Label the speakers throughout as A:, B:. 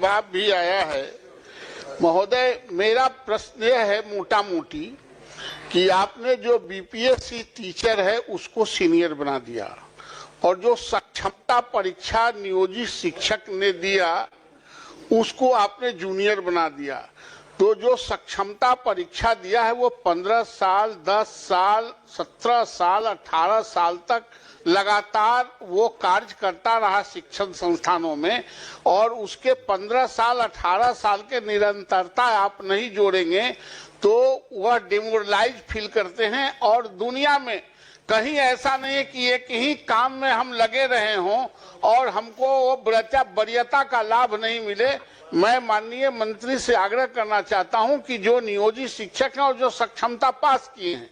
A: जवाब भी आया है। महोदय, मेरा प्रश्न यह है मोटा मोटी कि आपने जो बीपीएससी टीचर है उसको सीनियर बना दिया और जो सक्षमता परीक्षा नियोजित शिक्षक ने दिया उसको आपने जूनियर बना दिया। तो जो सक्षमता परीक्षा दिया है वो 15 साल, 10 साल, 17 साल, 18 साल तक लगातार वो कार्य करता रहा शिक्षण संस्थानों में, और उसके 15 साल 18 साल के निरंतरता आप नहीं जोड़ेंगे तो वह डिमोरलाइज फील करते हैं। और दुनिया में कहीं ऐसा नहीं है कि एक ही काम में हम लगे रहे हों और हमको वो वरीयता का लाभ नहीं मिले। मैं माननीय मंत्री से आग्रह करना चाहता हूं कि जो नियोजित शिक्षक हैं और जो सक्षमता पास किए हैं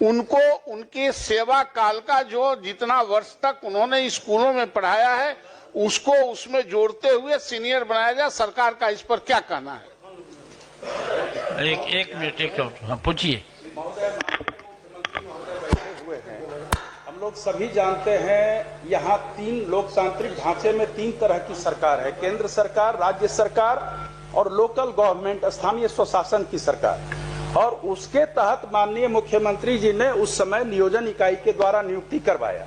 A: उनको उनके सेवा काल का जो जितना वर्ष तक उन्होंने स्कूलों में पढ़ाया है उसको उसमें जोड़ते हुए सीनियर बनाया जाए। सरकार का इस पर क्या कहना है?
B: एक मिनट पूछिए।
C: हम लोग सभी जानते हैं यहाँ 3 लोकतांत्रिक ढांचे में 3 तरह की सरकार है, केंद्र सरकार, राज्य सरकार और लोकल गवर्नमेंट, स्थानीय स्वशासन की सरकार। और उसके तहत माननीय मुख्यमंत्री जी ने उस समय नियोजन इकाई के द्वारा नियुक्ति करवाया।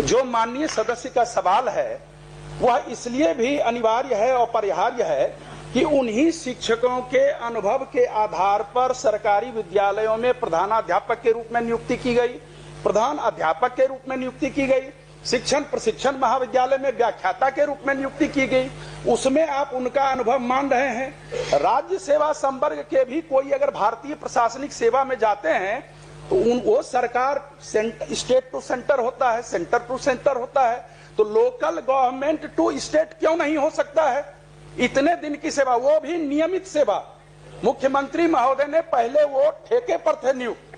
C: जो माननीय सदस्य का सवाल है वह इसलिए भी अनिवार्य है और अपरिहार्य है कि उन्हीं शिक्षकों के अनुभव के आधार पर सरकारी विद्यालयों में प्रधानाध्यापक के रूप में नियुक्ति की गई, प्रधान अध्यापक के रूप में नियुक्ति की गई, शिक्षण प्रशिक्षण महाविद्यालय में व्याख्याता के रूप में नियुक्ति की गई। उसमें आप उनका अनुभव मान रहे हैं। राज्य सेवा संवर्ग के भी कोई अगर भारतीय प्रशासनिक सेवा में जाते हैं तो वो सरकार स्टेट टू सेंटर होता है, सेंटर टू सेंटर होता है, तो लोकल गवर्नमेंट टू स्टेट क्यों नहीं हो सकता है? इतने दिन की सेवा, वो भी नियमित सेवा। मुख्यमंत्री महोदय ने पहले वो ठेके पर थे नियुक्त,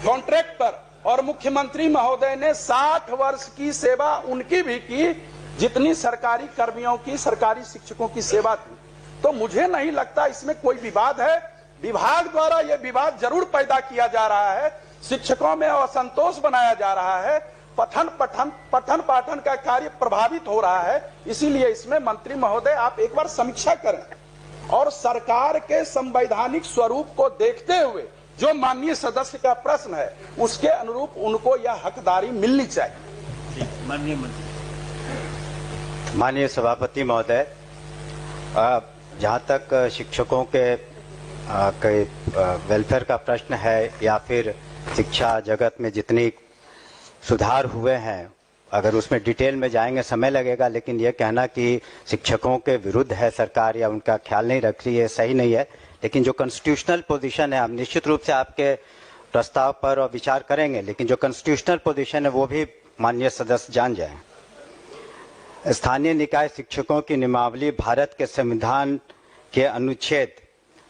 C: कॉन्ट्रैक्ट पर, और मुख्यमंत्री महोदय ने 60 वर्ष की सेवा उनकी भी की जितनी सरकारी कर्मियों की, सरकारी शिक्षकों की सेवा थी। तो मुझे नहीं लगता इसमें कोई विवाद है। विभाग द्वारा यह विवाद जरूर पैदा किया जा रहा है, शिक्षकों में असंतोष बनाया जा रहा है, पठन पाठन का कार्य प्रभावित हो रहा है। इसीलिए इसमें मंत्री महोदय आप एक बार समीक्षा करें और सरकार के संवैधानिक स्वरूप को देखते हुए जो माननीय सदस्य का प्रश्न है उसके अनुरूप उनको यह हकदारी मिलनी चाहिए।
B: माननीय मंत्री।
D: माननीय सभापति महोदय, जहाँ तक शिक्षकों के वेलफेयर का प्रश्न है या फिर शिक्षा जगत में जितनी सुधार हुए हैं, अगर उसमें डिटेल में जाएंगे समय लगेगा, लेकिन ये कहना कि शिक्षकों के विरुद्ध है सरकार या उनका ख्याल नहीं रख रही है सही नहीं है। लेकिन जो कॉन्स्टिट्यूशनल पोजीशन है, हम निश्चित रूप से आपके प्रस्ताव पर और विचार करेंगे, लेकिन जो कॉन्स्टिट्यूशनल पोजीशन है वो भी माननीय सदस्य जान जाएं। स्थानीय निकाय शिक्षकों की नियमावली भारत के संविधान के अनुच्छेद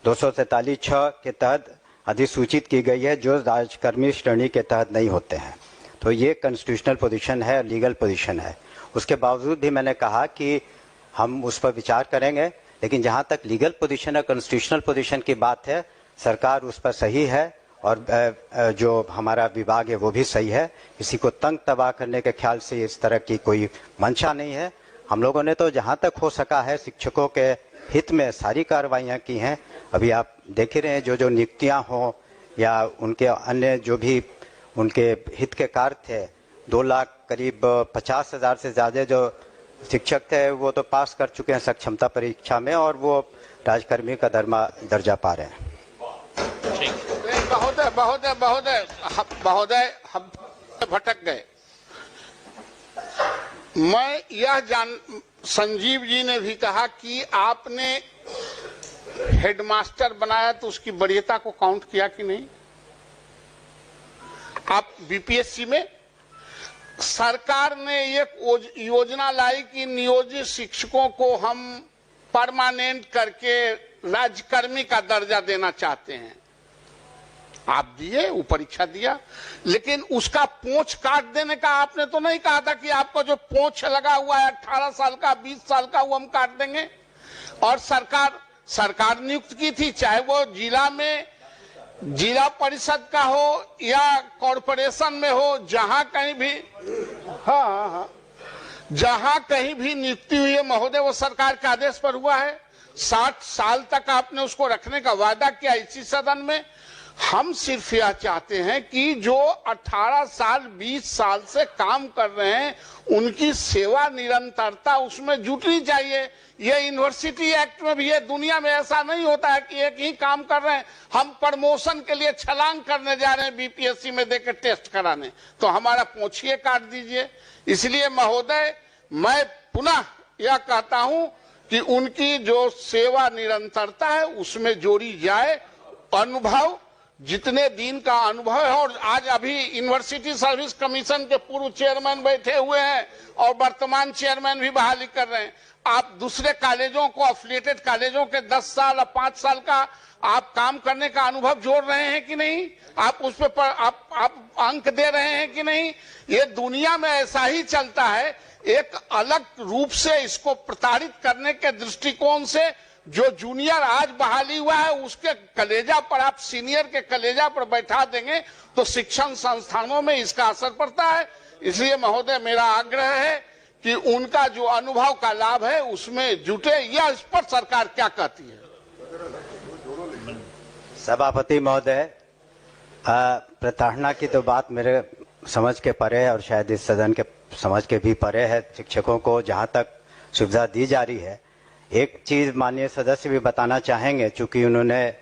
D: 243(6) के तहत अधिसूचित की गई है, जो राजकर्मी श्रेणी के तहत नहीं होते हैं। तो ये कॉन्स्टिट्यूशनल पोजीशन है, लीगल पोजीशन है। उसके बावजूद भी मैंने कहा कि हम उस पर विचार करेंगे, लेकिन जहाँ तक लीगल पोजीशन और कॉन्स्टिट्यूशनल पोजीशन की बात है, सरकार उस पर सही है और जो हमारा विभाग है वो भी सही है। किसी को तंग तबाह करने के ख्याल से इस तरह की कोई मंशा नहीं है। हम लोगों ने तो जहाँ तक हो सका है शिक्षकों के हित में सारी कार्रवाइयाँ की हैं। अभी आप देख ही रहे हैं जो नियुक्तियाँ हों या उनके अन्य जो भी उनके हित के कार्य थे, 2 लाख करीब 50,000 से ज़्यादा जो शिक्षक थे वो तो पास कर चुके हैं सक्षमता परीक्षा में और वो राजकर्मी का दर्जा पा रहे हैं।
A: महोदय हम भटक गए। मैं यह संजीव जी ने भी कहा कि आपने हेडमास्टर बनाया तो उसकी वरीयता को काउंट किया कि नहीं? आप बीपीएससी में सरकार ने एक योजना लाई कि नियोजित शिक्षकों को हम परमानेंट करके राज्यकर्मी का दर्जा देना चाहते हैं। आप दिए, वो परीक्षा दिया, लेकिन उसका पोंछ काट देने का आपने तो नहीं कहा था कि आपको जो पोंछ लगा हुआ है 18 साल का, 20 साल का, वो हम काट देंगे। और सरकार नियुक्त की थी, चाहे वो जिला में जिला परिषद का हो या कॉरपोरेशन में हो, जहां कहीं भी जहां कहीं भी नियुक्ति हुई है महोदय वो सरकार के आदेश पर हुआ है। 60 साल तक आपने उसको रखने का वादा किया इसी सदन में। हम सिर्फ यह चाहते हैं कि जो 18 साल 20 साल से काम कर रहे हैं उनकी सेवा निरंतरता उसमें जुटनी चाहिए। ये यूनिवर्सिटी एक्ट में भी है, दुनिया में ऐसा नहीं होता है कि एक ही काम कर रहे हैं, हम प्रमोशन के लिए छलांग करने जा रहे हैं बीपीएससी में देकर टेस्ट कराने, तो हमारा पोंछिए काट दीजिए। इसलिए महोदय मैं पुनः यह कहता हूं कि उनकी जो सेवा निरंतरता है उसमें जोड़ी जाए। अनुभव जितने दिन का अनुभव है, और आज अभी यूनिवर्सिटी सर्विस कमीशन के पूर्व चेयरमैन बैठे हुए हैं और वर्तमान चेयरमैन भी बहाली कर रहे हैं। आप दूसरे कॉलेजों को, एफिलिएटेड कॉलेजों के 10 साल और 5 साल का आप काम करने का अनुभव जोड़ रहे हैं कि नहीं? आप उस पर आप अंक दे रहे हैं कि नहीं? ये दुनिया में ऐसा ही चलता है। एक अलग रूप से इसको प्रताड़ित करने के दृष्टिकोण से जो जूनियर आज बहाली हुआ है उसके कलेजा पर आप सीनियर के कलेजा पर बैठा देंगे तो शिक्षण संस्थानों में इसका असर पड़ता है। इसलिए महोदय मेरा आग्रह है कि उनका जो अनुभव का लाभ है उसमें जुटे। यह इस पर सरकार क्या कहती है?
D: सभापति महोदय, प्रताड़ना की तो बात मेरे समझ के परे है और शायद इस सदन के समझ के भी परे है। शिक्षकों को जहां तक सुविधा दी जा रही है, एक चीज माननीय सदस्य भी बताना चाहेंगे, चूंकि उन्होंने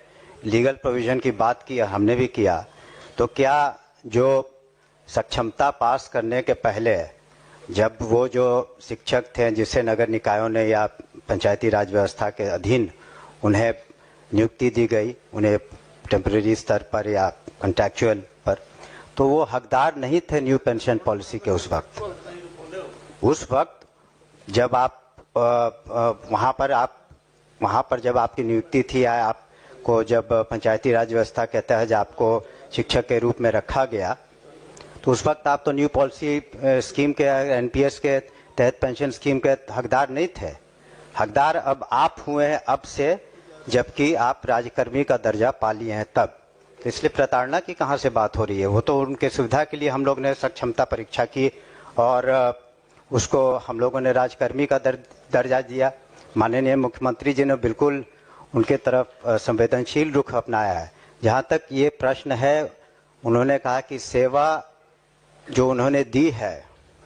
D: लीगल प्रोविजन की बात की और हमने भी किया, तो क्या जो सक्षमता पास करने के पहले जब वो जो शिक्षक थे जिसे नगर निकायों ने या पंचायती राज व्यवस्था के अधीन उन्हें नियुक्ति दी गई, उन्हें टेम्परेरी स्तर पर या कॉन्ट्रैक्चुअल पर, तो वो हकदार नहीं थे न्यू पेंशन पॉलिसी के उस वक्त जब आप वहाँ पर जब आपकी नियुक्ति थी या आपको जब पंचायती राज व्यवस्था के तहत आपको शिक्षक के रूप में रखा गया, तो उस वक्त आप तो न्यू पॉलिसी स्कीम के एनपीएस के तहत पेंशन स्कीम के हकदार नहीं थे। हकदार अब आप हुए हैं अब से, जबकि आप राज्यकर्मी का दर्जा पा लिए हैं तब। तो इसलिए प्रताड़ना की कहाँ से बात हो रही है? वो तो उनके सुविधा के लिए हम लोग ने सक्षमता परीक्षा की और उसको हम लोगों ने राजकर्मी का दर्जा दिया। माननीय मुख्यमंत्री जी ने बिल्कुल उनके तरफ संवेदनशील रुख अपनाया है। जहाँ तक ये प्रश्न है, उन्होंने कहा कि सेवा जो उन्होंने दी है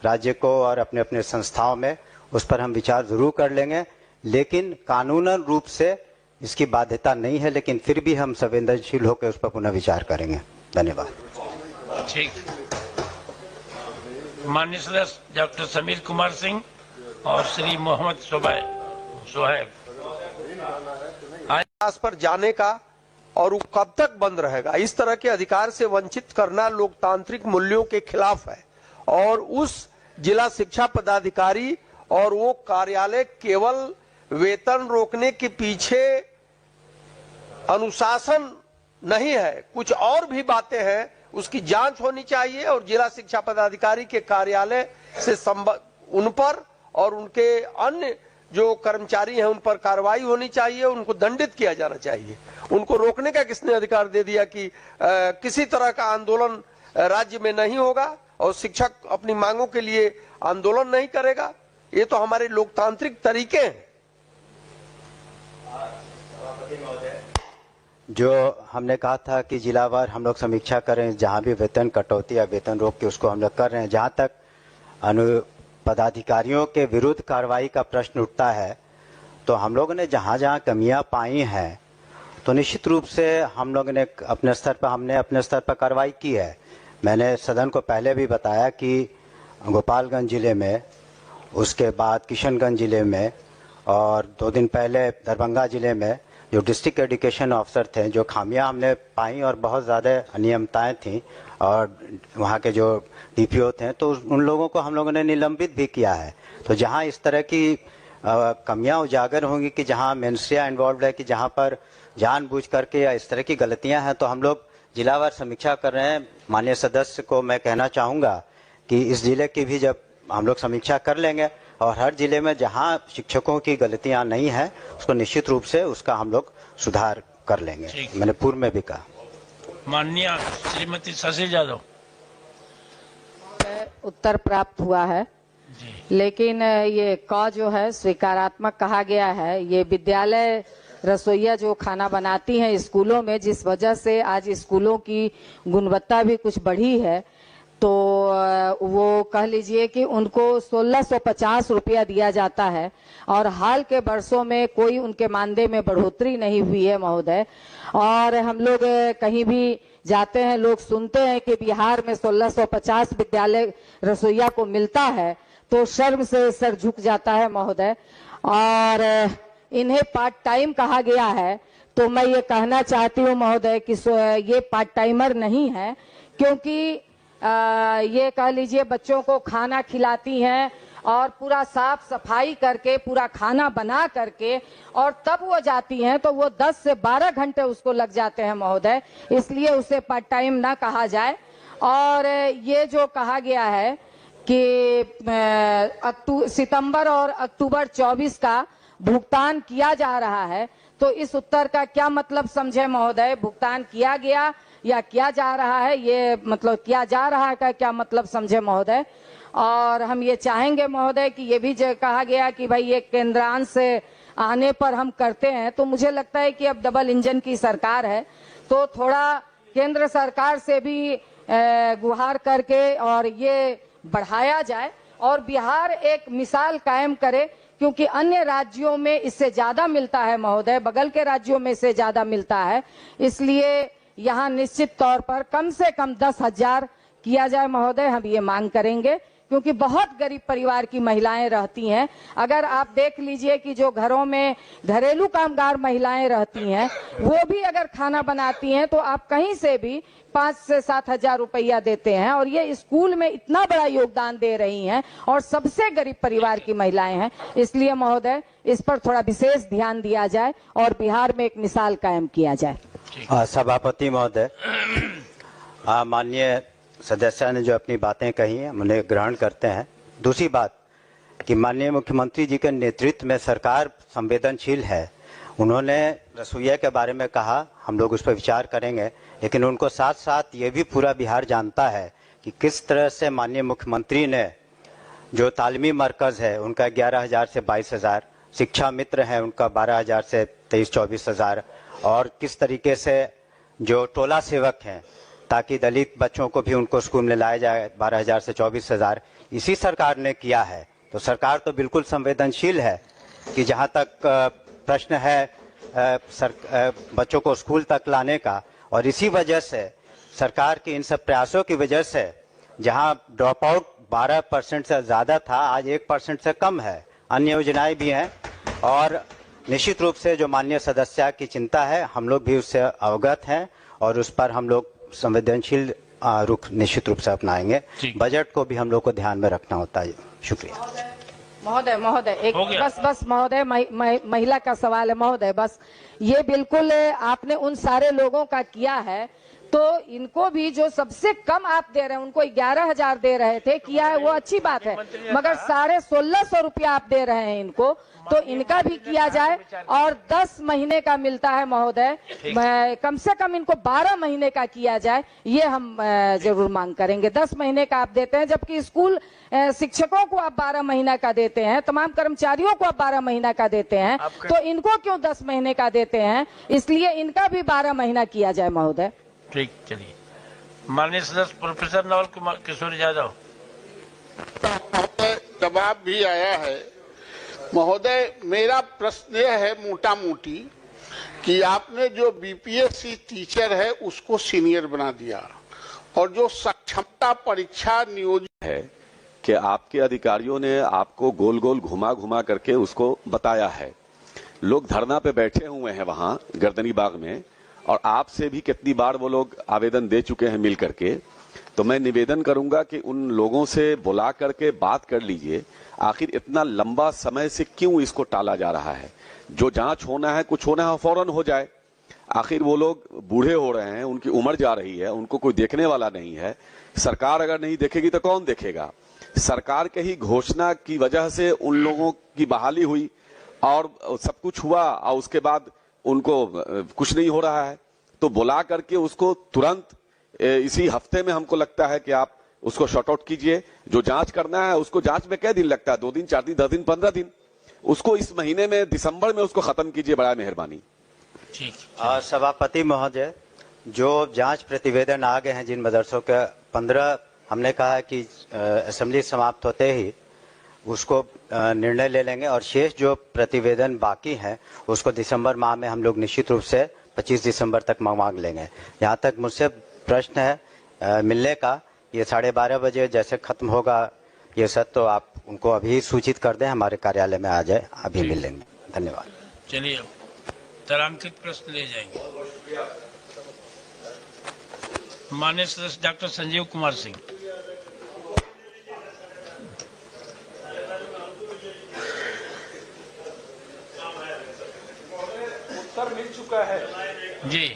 D: राज्य को और अपने अपने संस्थाओं में, उस पर हम विचार जरूर कर लेंगे, लेकिन कानूनन रूप से इसकी बाध्यता नहीं है, लेकिन फिर भी हम संवेदनशील होकर उस पर पुनः विचार करेंगे। धन्यवाद।
B: ठीक। माननीय सदस्य डॉक्टर समीर कुमार सिंह और श्री मोहम्मद सोहेब।
E: आज पर जाने का और वो कब तक बंद रहेगा? इस तरह के अधिकार से वंचित करना लोकतांत्रिक मूल्यों के खिलाफ है। और उस जिला शिक्षा पदाधिकारी और वो कार्यालय केवल वेतन रोकने के पीछे अनुशासन नहीं है, कुछ और भी बातें हैं, उसकी जांच होनी चाहिए और जिला शिक्षा पदाधिकारी के कार्यालय से उन पर और उनके अन्य जो कर्मचारी हैं उन पर कार्रवाई होनी चाहिए, उनको दंडित किया जाना चाहिए। उनको रोकने का किसने अधिकार दे दिया कि किसी तरह का आंदोलन राज्य में नहीं होगा और शिक्षक अपनी मांगों के लिए आंदोलन नहीं करेगा? ये तो हमारे लोकतांत्रिक तरीके हैं।
D: जो हमने कहा था कि जिलावार हम लोग समीक्षा करें, जहां भी वेतन कटौती या वेतन रोक के उसको हम लोग कर रहे हैं। जहां तक पदाधिकारियों के विरुद्ध कार्रवाई का प्रश्न उठता है, तो हम लोगों ने जहां जहां कमियां पाई हैं, तो निश्चित रूप से हम लोगों ने अपने स्तर पर कार्रवाई की है। मैंने सदन को पहले भी बताया कि गोपालगंज जिले में, उसके बाद किशनगंज जिले में और 2 दिन पहले दरभंगा जिले में जो डिस्ट्रिक्ट एजुकेशन ऑफिसर थे, जो खामियां हमने पाई और बहुत ज़्यादा अनियमितताएं थी और वहाँ के जो डीपीओ थे, तो उन लोगों को हम लोगों ने निलंबित भी किया है। तो जहाँ इस तरह की कमियां उजागर होंगी कि जहाँ मेंस्ट्रिया इन्वॉल्व है, कि जहाँ पर जानबूझ करके या इस तरह की गलतियां हैं, तो हम लोग जिलावार समीक्षा कर रहे हैं। माननीय सदस्य को मैं कहना चाहूँगा कि इस जिले की भी जब हम लोग समीक्षा कर लेंगे और हर जिले में जहां शिक्षकों की गलतियां नहीं है उसको निश्चित रूप से उसका हम लोग सुधार कर लेंगे। मैंने पूर्व में भी कहा।
B: माननीय श्रीमती शशि यादव।
F: उत्तर प्राप्त हुआ है। लेकिन ये क जो है स्वीकारात्मक कहा गया है। ये विद्यालय रसोइया जो खाना बनाती हैं स्कूलों में, जिस वजह से आज स्कूलों की गुणवत्ता भी कुछ बढ़ी है, तो वो कह लीजिए कि उनको 1650 रुपया दिया जाता है और हाल के वर्षों में कोई उनके मानदेय में बढ़ोतरी नहीं हुई है महोदय। और हम लोग कहीं भी जाते हैं, लोग सुनते हैं कि बिहार में 1650 विद्यालय रसोइया को मिलता है, तो शर्म से सर झुक जाता है महोदय। और इन्हें पार्ट टाइम कहा गया है, तो मैं ये कहना चाहती हूँ महोदय कि ये पार्ट टाइमर नहीं है, क्योंकि ये कह लीजिए बच्चों को खाना खिलाती हैं और पूरा साफ सफाई करके पूरा खाना बना करके और तब वो जाती हैं, तो वो 10 से 12 घंटे उसको लग जाते हैं महोदय, इसलिए उसे पार्ट टाइम ना कहा जाए। और ये जो कहा गया है कि सितंबर और अक्टूबर 24 का भुगतान किया जा रहा है, तो इस उत्तर का क्या मतलब समझे महोदय? भुगतान किया गया या किया जा रहा है, ये मतलब किया जा रहा है का क्या मतलब समझे महोदय? और हम ये चाहेंगे महोदय कि ये भी कहा गया कि भाई ये केंद्रांश से आने पर हम करते हैं, तो मुझे लगता है कि अब डबल इंजन की सरकार है, तो थोड़ा केंद्र सरकार से भी गुहार करके और ये बढ़ाया जाए और बिहार एक मिसाल कायम करे, क्योंकि अन्य राज्यों में इससे ज्यादा मिलता है महोदय, बगल के राज्यों में से ज्यादा मिलता है, इसलिए यहाँ निश्चित तौर पर कम से कम 10,000 किया जाए महोदय। हम ये मांग करेंगे, क्योंकि बहुत गरीब परिवार की महिलाएं रहती हैं। अगर आप देख लीजिए कि जो घरों में घरेलू कामगार महिलाएं रहती हैं, वो भी अगर खाना बनाती हैं, तो आप कहीं से भी 5 से 7 हजार रुपया देते हैं, और ये स्कूल में इतना बड़ा योगदान दे रही हैं और सबसे गरीब परिवार की महिलाएं हैं। इसलिए महोदय इस पर थोड़ा विशेष ध्यान दिया जाए और बिहार में एक मिसाल कायम किया जाए।
D: सभापति महोदय, माननीय सदस्य ने जो अपनी बातें कही हैं उन्हें ग्रहण करते हैं। दूसरी बात कि माननीय मुख्यमंत्री जी के नेतृत्व में सरकार संवेदनशील है। उन्होंने रसोइया के बारे में कहा, हम लोग उस पर विचार करेंगे, लेकिन उनको साथ साथ ये भी पूरा बिहार जानता है कि किस तरह से माननीय मुख्यमंत्री ने जो तालीमी मरकज़ है उनका 11,000 से 22,000, शिक्षा मित्र है उनका 12,000 से 23-24,000, और किस तरीके से जो टोला सेवक हैं ताकि दलित बच्चों को भी उनको स्कूल में लाया जाए 12,000 से 24,000, इसी सरकार ने किया है। तो सरकार तो बिल्कुल संवेदनशील है कि जहाँ तक प्रश्न है बच्चों को स्कूल तक लाने का, और इसी वजह से सरकार के इन सब प्रयासों की वजह से जहाँ ड्रॉप आउट 12% से ज़्यादा था, आज 1% से कम है। अन्य योजनाएं भी हैं, और निश्चित रूप से जो माननीय सदस्य की चिंता है हम लोग भी उससे अवगत हैं, और उस पर हम लोग संवेदनशील रुख निश्चित रूप से अपनाएंगे। बजट को भी हम लोग को ध्यान में रखना होता है। शुक्रिया
F: महोदय एक बस महोदय महिला का सवाल है महोदय। बस ये बिल्कुल आपने उन सारे लोगों का किया है, तो इनको भी जो सबसे कम आप दे रहे हैं, उनको 11,000 दे रहे थे, किया है वो अच्छी बात है, मगर 1650 रुपया आप दे रहे हैं इनको, तो इनका भी किया जाए। और 10 महीने का मिलता है महोदय, कम से कम इनको 12 महीने का किया जाए, ये हम जरूर मांग करेंगे। 10 महीने का आप देते हैं, जबकि स्कूल शिक्षकों को आप 12 महीना का देते हैं, तमाम कर्मचारियों को आप 12 महीना का देते हैं, तो इनको क्यों 10 महीने का देते हैं? इसलिए इनका भी 12 महीना किया जाए महोदय।
B: ठीक, चलिए माननीय सदस्य प्रोफेसर नवल कुमार किशोर यादव।
A: जवाब भी आया है महोदय। मेरा प्रश्न यह है मोटा मोटी कि आपने जो बीपीएससी टीचर है उसको सीनियर बना दिया, और जो सक्षमता परीक्षा नियोजित
G: है कि आपके अधिकारियों ने आपको गोल गोल घुमा घुमा करके उसको बताया है। लोग धरना पे बैठे हुए हैं वहां गर्दनी बाग में, और आपसे भी कितनी बार वो लोग आवेदन दे चुके हैं मिल करके। तो मैं निवेदन करूंगा कि उन लोगों से बुला करके बात कर लीजिए, आखिर इतना लंबा समय से क्यों इसको टाला जा रहा है। जो जांच होना है, कुछ होना है, फौरन हो जाए। आखिर वो लोग बूढ़े हो रहे हैं, उनकी उम्र जा रही है, उनको कोई देखने वाला नहीं है। सरकार अगर नहीं देखेगी तो कौन देखेगा? सरकार के ही घोषणा की वजह से उन लोगों की बहाली हुई और सब कुछ हुआ, और उसके बाद उनको कुछ नहीं हो रहा है। तो बुला करके उसको तुरंत इसी हफ्ते में हमको लगता है कि आप उसको शॉर्ट आउट कीजिए। जो जांच करना है उसको जांच में क्या दिन लगता है, 2 दिन, 4 दिन, 10 दिन, 15 दिन, उसको इस महीने में दिसंबर में उसको खत्म कीजिए, बड़ा मेहरबानी।
B: ठीक।
D: सभापति महोदय, जो जांच प्रतिवेदन आ गए हैं जिन मदरसों के 15, हमने कहा है कि असेंबली समाप्त होते ही उसको निर्णय ले लेंगे और शेष जो प्रतिवेदन बाकी हैं उसको दिसंबर माह में हम लोग निश्चित रूप से 25 दिसंबर तक मांग लेंगे। यहाँ तक मुझसे प्रश्न है मिलने का, ये 12:30 बजे जैसे खत्म होगा ये सब, तो आप उनको अभी सूचित कर दें, हमारे कार्यालय में आ जाए, अभी मिल लेंगे। धन्यवाद।
B: चलिए तारांकित प्रश्न ले जाएंगे। माननीय सदस्य डॉक्टर संजीव कुमार सिंह।
C: उत्तर मिल चुका है
B: जी,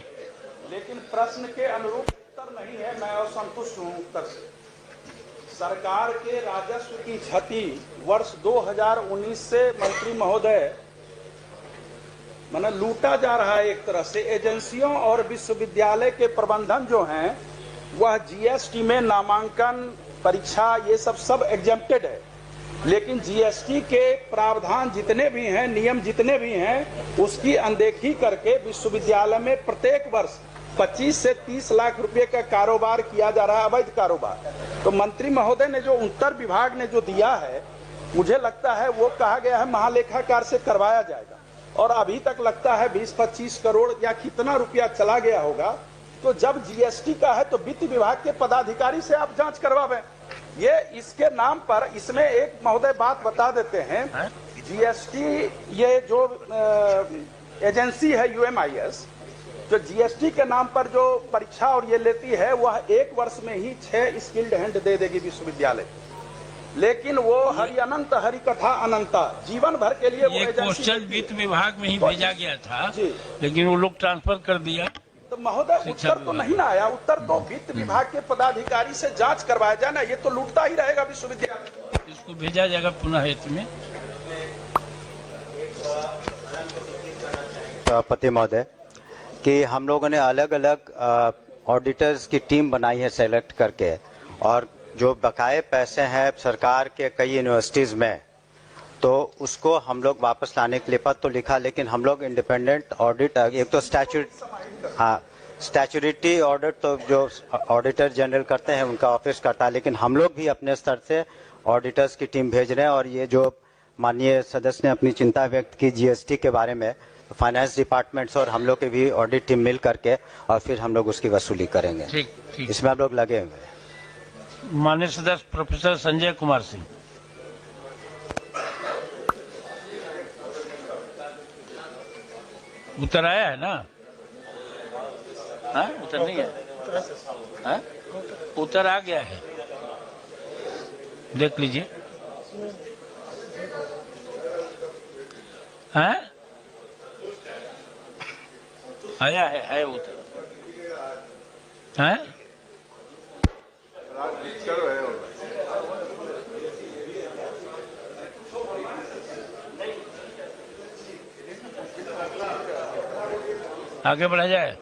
C: लेकिन प्रश्न के अनुरूप उत्तर नहीं है। मैं असंतुष्ट हूं उत्तर से। सरकार के राजस्व की क्षति वर्ष 2019 से मंत्री महोदय माने लूटा जा रहा है। एक तरह से एजेंसियों और विश्वविद्यालय के प्रबंधन जो हैं वह जीएसटी में नामांकन, परीक्षा, ये सब एग्जेम्प्टेड है, लेकिन जीएसटी के प्रावधान जितने भी हैं, नियम जितने भी हैं, उसकी अनदेखी करके विश्वविद्यालय में प्रत्येक वर्ष 25 से 30 लाख रुपए का कारोबार किया जा रहा है, अवैध कारोबार। तो मंत्री महोदय ने जो उत्तर विभाग ने जो दिया है, मुझे लगता है वो कहा गया है महालेखाकार से करवाया जाएगा, और अभी तक लगता है 20-25 करोड़ या कितना रुपया चला गया होगा। तो जब जीएसटी का है तो वित्त विभाग के पदाधिकारी से आप जांच करवावें। ये इसके नाम पर, इसमें एक महोदय बात बता देते हैं, जीएसटी ये जो एजेंसी है यूएमआईएस, जो जीएसटी के नाम पर जो परीक्षा और ये लेती है, वह 1 वर्ष में ही 6 स्किल्ड हैंड दे देगी विश्वविद्यालय, लेकिन वो हरि अनंत हरि कथा अनंता जीवन भर के लिए
B: ये क्वेश्चन वित्त विभाग में ही भेजा गया था, लेकिन वो लोग ट्रांसफर कर दिया।
C: तो महोदय उत्तर तो नहीं ना आया। उत्तर तो वित्त विभाग के पदाधिकारी से जांच करवाया जाए ना, ये तो लूटता ही रहेगा विश्वविद्यालय।
B: इसको भेजा जाएगा पुनः हित में।
D: सभापति महोदय, कि हम लोगों ने अलग अलग ऑडिटर्स की टीम बनाई है सेलेक्ट करके, और जो बकाये पैसे हैं सरकार के कई यूनिवर्सिटीज में, तो उसको हम लोग वापस लाने के लिए पत्र तो लिखा, लेकिन हम लोग इंडिपेंडेंट ऑडिट, एक तो स्टैच्यूटरी ऑडिट तो जो ऑडिटर जनरल करते हैं उनका ऑफिस करता है, लेकिन हम लोग भी अपने स्तर से ऑडिटर्स की टीम भेज रहे हैं। और ये जो माननीय सदस्य ने अपनी चिंता व्यक्त की जीएसटी के बारे में, फाइनेंस डिपार्टमेंट्स और हम लोग की भी ऑडिट टीम मिल करके और फिर हम लोग उसकी वसूली करेंगे।
B: ठीक।
D: इसमें हम लोग लगे हुए हैं।
B: माननीय सदस्य प्रोफेसर संजय कुमार सिंह। उत्तर आया है ना? हाँ, उत्तर नहीं है? हाँ? उत्तर आ गया है, देख लीजिए। हाँ? आया है उत्तर। हाँ? आगे बढ़ा जाए।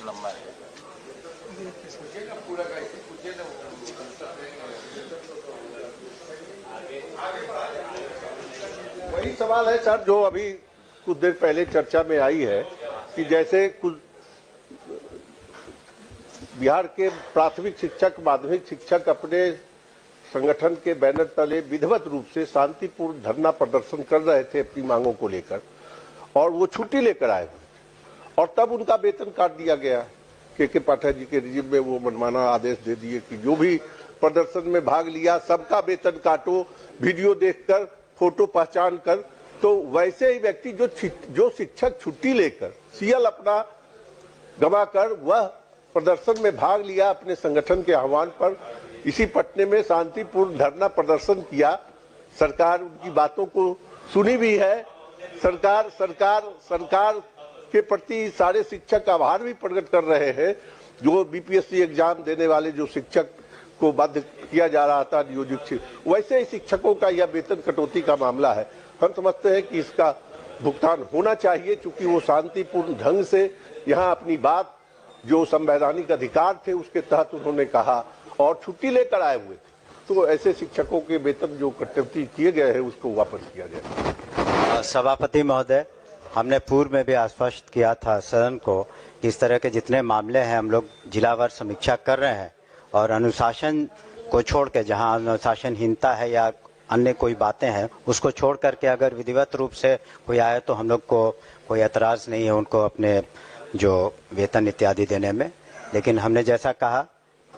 B: लंबा है।
H: वही सवाल है सर जो अभी कुछ देर पहले चर्चा में आई है कि जैसे कुछ बिहार के प्राथमिक शिक्षक, माध्यमिक शिक्षक अपने संगठन के बैनर तले विधिवत रूप से शांतिपूर्ण धरना प्रदर्शन कर रहे थे अपनी मांगों को लेकर, और वो छुट्टी लेकर आए और तब उनका वेतन काट दिया गया। के पाठक जी के रिजिम में वो मनमाना आदेश दे दिए कि जो भी प्रदर्शन में भाग लिया सबका वेतन काटो, वीडियो देखकर, फोटो पहचान कर। तो वैसे ही व्यक्ति जो शिक्षक छुट्टी लेकर सीएल अपना गंवाकर वह प्रदर्शन में भाग लिया अपने संगठन के आह्वान पर, इसी पटने में शांतिपूर्ण धरना प्रदर्शन किया। सरकार उनकी बातों को सुनी भी है। सरकार के प्रति सारे शिक्षक आभार भी प्रकट कर रहे हैं। जो बीपीएससी एग्जाम देने वाले जो शिक्षक को बाध्य किया जा रहा था नियोजित, वैसे ही शिक्षकों का यह वेतन कटौती का मामला है। हम समझते हैं कि इसका भुगतान होना चाहिए, क्योंकि वो शांतिपूर्ण ढंग से यहाँ अपनी बात जो संवैधानिक अधिकार थे उसके तहत उन्होंने कहा और छुट्टी लेकर आए हुए थे। तो ऐसे शिक्षकों के वेतन जो कटौती किए गए हैं उसको वापस किया जाए।
D: सभापति महोदय, हमने पूर्व में भी आश्वस्त किया था सदन को कि इस तरह के जितने मामले हैं हम लोग जिलावार समीक्षा कर रहे हैं और अनुशासन को छोड़ के, जहां अनुशासनहीनता है या अन्य कोई बातें हैं उसको छोड़ करके अगर विधिवत रूप से कोई आए तो हम लोग को कोई एतराज नहीं है उनको अपने जो वेतन इत्यादि देने में। लेकिन हमने जैसा कहा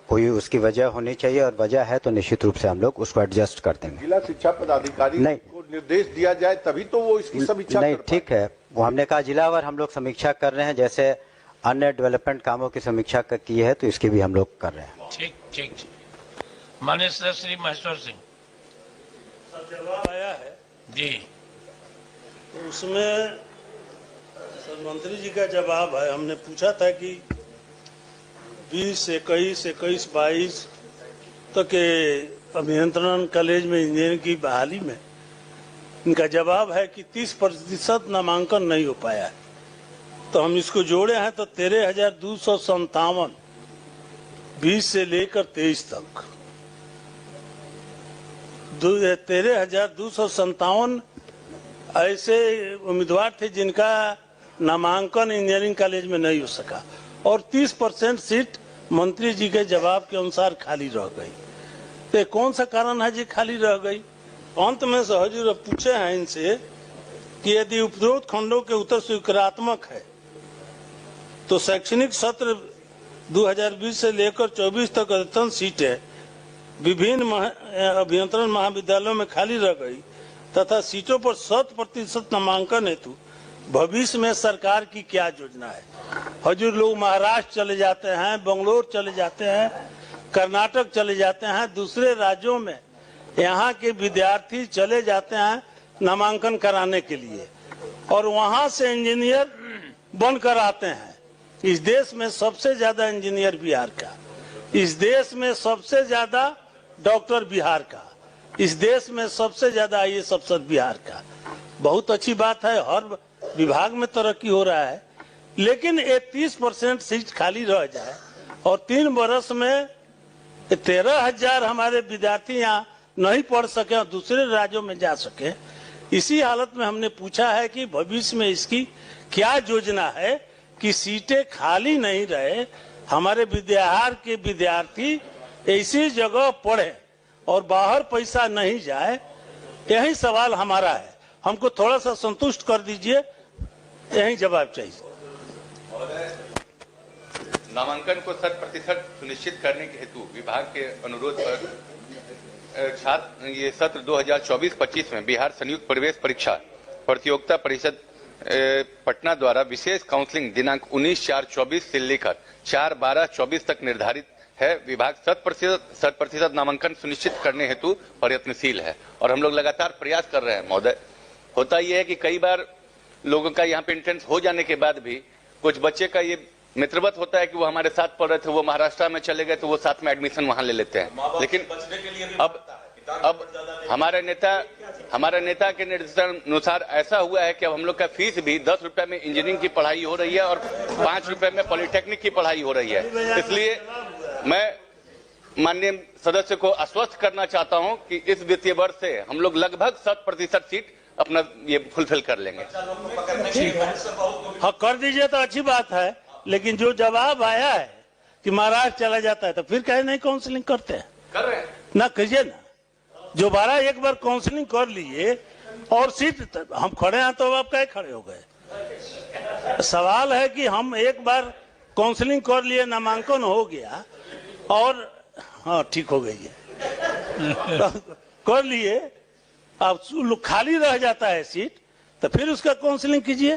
D: कोई उसकी वजह होनी चाहिए और वजह है तो निश्चित रूप से हम लोग उसको एडजस्ट कर देंगे।
H: जिला शिक्षा पदाधिकारी को निर्देश दिया जाए तभी तो वो इसकी समीक्षा
D: नहीं, ठीक है, वो हमने कहा जिलावार हम लोग समीक्षा कर रहे हैं, जैसे अन्य डेवलपमेंट कामों की समीक्षा की है तो इसकी भी हम लोग कर रहे हैं।
B: ठीक ठीक। माननीय सदस्य श्री महेश्वर सिंह
I: जवाब आया है
B: जी,
I: तो उसमें सर मंत्री जी का जवाब है। हमने पूछा था कि 20, 21, 22 तक के अभियंत्रण कॉलेज में इंजीनियरिंग की बहाली में इनका जवाब है कि 30% नामांकन नहीं हो पाया है। तो हम इसको जोड़े हैं तो 13,257 20 से लेकर 23 तक 13,257 ऐसे उम्मीदवार थे जिनका नामांकन इंजीनियरिंग कॉलेज में नहीं हो सका और 30% सीट मंत्री जी के जवाब के अनुसार खाली रह गई। तो कौन सा कारण है जी खाली रह गई? अंत में सहजूर पूछे हैं इनसे कि यदि उपरोक्त खंडों के उत्तर स्वीकारात्मक है तो शैक्षणिक सत्र 2020 से लेकर 24 तक अधिकतम सीटें विभिन्न अभियंत्रण महाविद्यालयों में खाली रह गई तथा सीटों पर 100% नामांकन हेतु भविष्य में सरकार की क्या योजना है? हजूर लोग महाराष्ट्र चले जाते हैं, बंगलोर चले जाते हैं, कर्नाटक चले जाते हैं, दूसरे राज्यों में यहाँ के विद्यार्थी चले जाते हैं नामांकन कराने के लिए और वहाँ से इंजीनियर बनकर आते हैं। इस देश में सबसे ज्यादा इंजीनियर बिहार का, इस देश में सबसे ज्यादा डॉक्टर बिहार का, इस देश में सबसे ज्यादा IAS अफसर बिहार का। बहुत अच्छी बात है, हर विभाग में तरक्की हो रहा है, लेकिन ये 30% सीट खाली रह जाए और 3 वर्ष में 13,000 हमारे विद्यार्थी यहाँ नहीं पढ़ सके और दूसरे राज्यों में जा सके। इसी हालत में हमने पूछा है कि भविष्य में इसकी क्या योजना है कि सीटें खाली नहीं रहे, हमारे बिहार के विद्यार्थी ऐसी जगह पढ़े और बाहर पैसा नहीं जाए। यही सवाल हमारा है, हमको थोड़ा सा संतुष्ट कर दीजिए, यही जवाब चाहिए।
J: नामांकन को 100% सुनिश्चित करने के हेतु विभाग के अनुरोध पर छात्र ये सत्र 2024-25 में बिहार संयुक्त प्रवेश परीक्षा प्रतियोगिता परिषद पटना द्वारा विशेष काउंसलिंग दिनांक 19/4/24 से लेकर 4/12/24 तक निर्धारित है। विभाग 100% नामांकन सुनिश्चित करने हेतु प्रयत्नशील है और हम लोग लगातार प्रयास कर रहे हैं। महोदय, होता यह है कि कई बार लोगों का यहाँ पे एंट्रेंस हो जाने के बाद भी कुछ बच्चे का ये मित्रवत होता है कि वो हमारे साथ पढ़ रहे थे, वो महाराष्ट्र में चले गए तो वो साथ में एडमिशन वहां ले लेते हैं। लेकिन अब हमारे नेता के निर्देशानुसार ऐसा हुआ है कि अब हम लोग का फीस भी 10 रुपए में इंजीनियरिंग की पढ़ाई हो रही है और 5 रुपए में पॉलिटेक्निक की पढ़ाई हो रही है। इसलिए मैं माननीय सदस्य को आश्वस्त करना चाहता हूं कि इस वित्तीय वर्ष से हम लोग लगभग 100% सीट अपना ये फुलफिल कर लेंगे।
I: हाँ, कर दीजिए तो अच्छी बात है, लेकिन जो जवाब आया है कि महाराष्ट्र चला जाता है तो फिर कहे नहीं काउंसलिंग करते हैं।
J: कर रहे हैं
I: ना, कीजिए ना, जो 12 एक बार काउंसलिंग कर लिए और सीट हम खड़े हैं तो आप कहे खड़े हो गए। सवाल है कि हम एक बार काउंसलिंग कर लिए, नामांकन हो गया और हाँ ठीक हो गई है कर लिए, अब खाली रह जाता है सीट तो फिर उसका काउंसलिंग कीजिए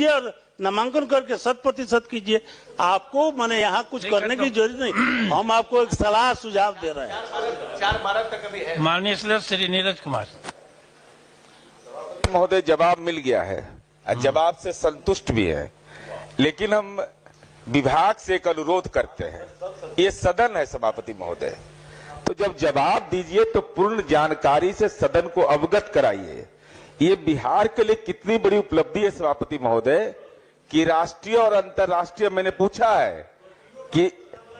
I: और नामांकन करके 100% कीजिए। आपको मैंने यहाँ कुछ करने की जरूरत नहीं, हम आपको एक सलाह सुझाव दे रहे हैं।
J: 4/12 तक अभी है।
B: माननीय सदस्य श्री नीरज कुमार
K: महोदय, जवाब मिल गया है, जवाब से संतुष्ट भी है, लेकिन हम विभाग से एक अनुरोध करते हैं। ये सदन है सभापति महोदय, तो जब जवाब दीजिए तो पूर्ण जानकारी से सदन को अवगत कराइए। ये बिहार के लिए कितनी बड़ी उपलब्धि है सभापति महोदय कि राष्ट्रीय और अंतर्राष्ट्रीय, मैंने पूछा है कि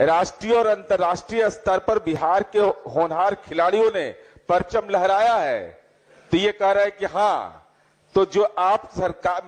K: राष्ट्रीय और अंतर्राष्ट्रीय स्तर पर बिहार के होनहार खिलाड़ियों ने परचम लहराया है, तो ये कह रहा है कि हाँ, तो जो आप सरकार